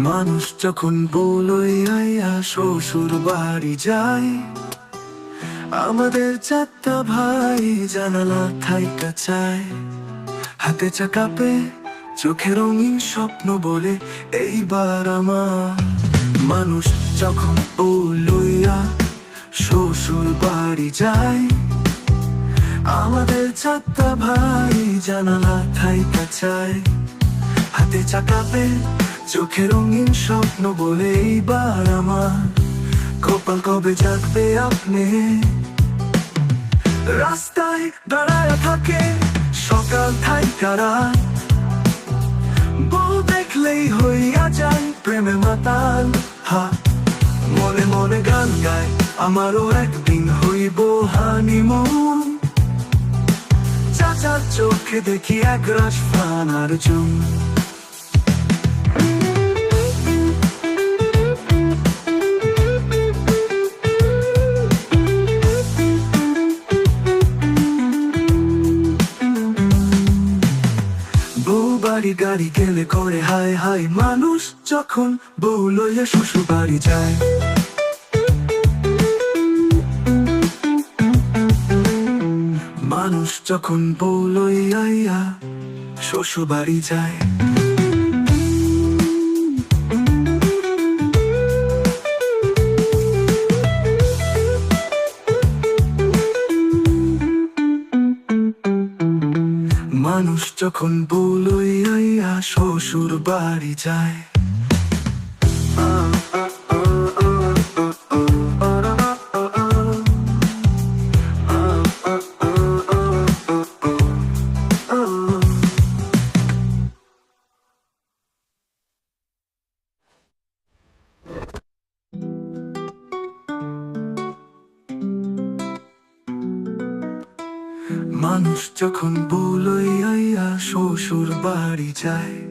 মানুষ যখন বলইয়া শ্বশুর বাড়ি যায়, আমাদের চারটা ভাই জানালা থাইকা চায়। হাতে চাকাপে চোখে রঙিন স্বপ্ন বলে এইবার আমার। মানুষ যখন বলইয়া শ্বশুর বাড়ি যায়, আমাদের চারটা ভাই জানালা থাইকা চায়। হাতে চাকাপে চোখে রঙিন স্বপ্ন বলে এইবার আমার। কপাল কবে জাগবে আপনি? রাস্তায় দাঁড়ায় থাকে সকাল থাইকা রাত, বউ দেখলেই হইয়া যান প্রেমে মাতাল। মনে মনে গান গায়, আমারও একদিন হইব হানিমুন। চাচার চোখে দেখি একরাশ ফানার জুন। বউ বাড়ি গাড়ি গেলে করে হায় হায়, মানুষ যখন বউ লইয়া শ্বশুর বাড়ি যায়। মানুষ যখন বউ লইয়া শ্বশুর বাড়ি যায়। মানুষ যখন বউ লইয়া শ্বশুর বাড়ি যায়। মানুষ যখন বউ লইয়া শ্বশুর বাড়ি যায়।